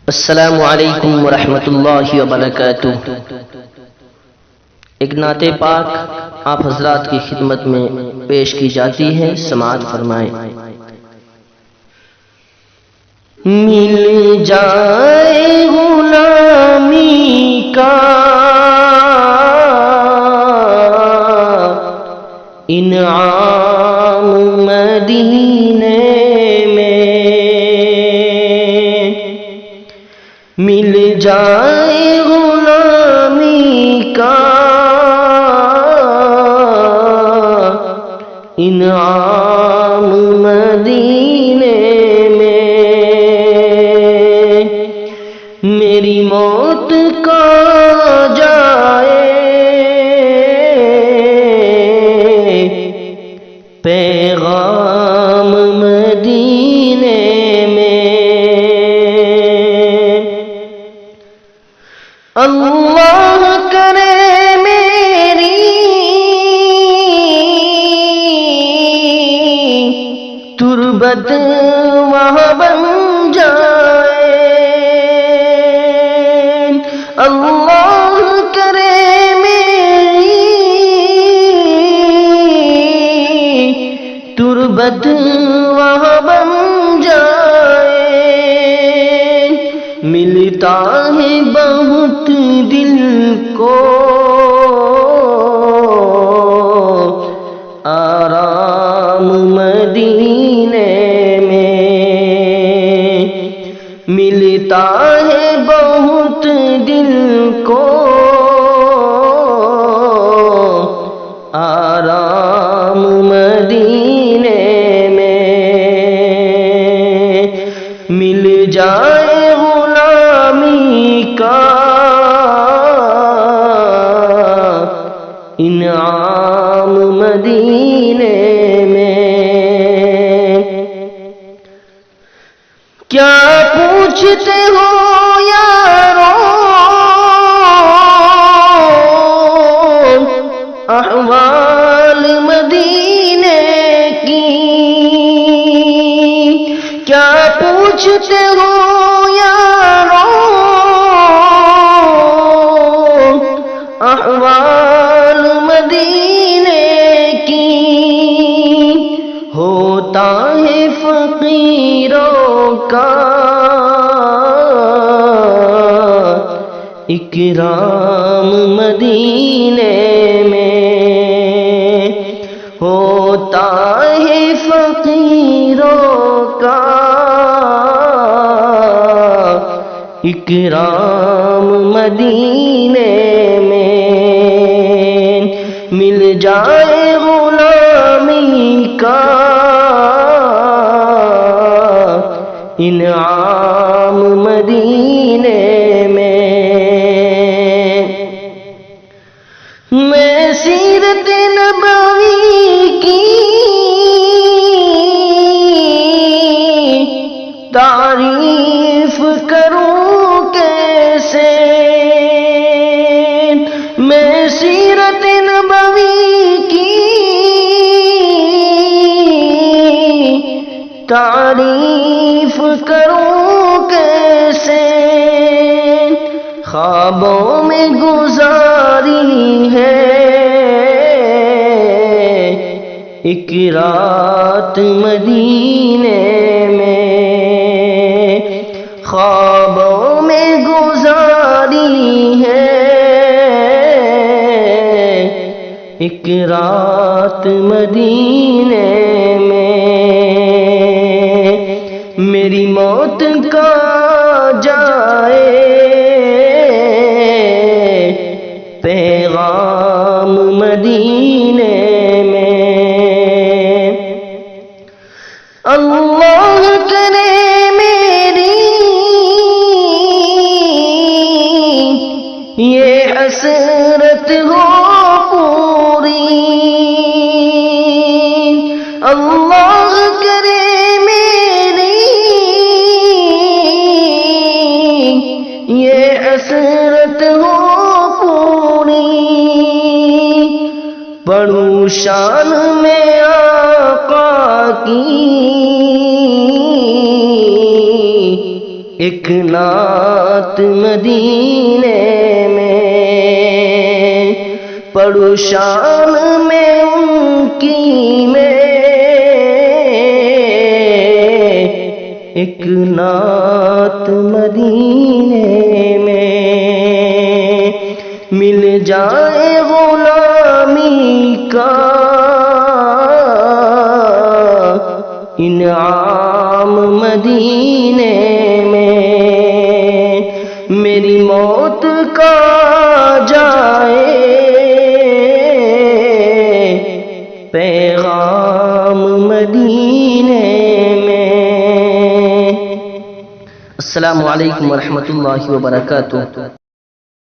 السلام علیکم ورحمۃ اللہ وبرکاتہ۔ ایک نعت پاک آپ حضرات کی خدمت میں پیش کی جاتی ہے، سماعت فرمائیں۔ مل جائے غلامی کا انعام مدینے میں، مل جائے غلامی کا انعام مدینے میں، میری موت کا جائے پیغام مدینے میں، اللہ کرے میری تربت وہاں بن جائے، اللہ کرے میری تربت وہاں بن جائے، ملتا ہے بہت دل کو آرام مدینے میں، ملتا ہے بہت دل کو آرام مدینے میں، مل جائے غلامی کا انعام مدینے میں۔ کیا پوچھتے ہو یارو احوال مدینے کی، کیا پوچھتے ہو یارو احوال مدینے کی، ہوتا ہے فقیروں کا اکرام مدینے میں، ہوتا ہے فقیروں کا اکرام مدینے میں، مل جائے غلامی کا انعام مدینے میں۔ میں سیرت نبوی کی تعریف کروں کیسے، میں سیرت نبوی کی تعریف کروں کیسے، خوابوں میں گزاری ہے ایک رات مدینے میں، خوابوں میں گزاری ہے ایک رات مدینے میں، میری موت کا جائے پیغام مدینے میں، اللہ کرے میری یہ حسرت ہو پوری، اللہ کرے میری یہ حسرت ہو پوری، پڑھوں شان میں آقا کی ایک نعت مدینے میں پڑھو شان میں ان کی میں، ایک نعت مدینے میں مل جائے غلامی کا انعام مدینے میں، میری موت کا جائے پیغام مدینے میں۔ السلام علیکم ورحمۃ اللہ وبرکاتہ۔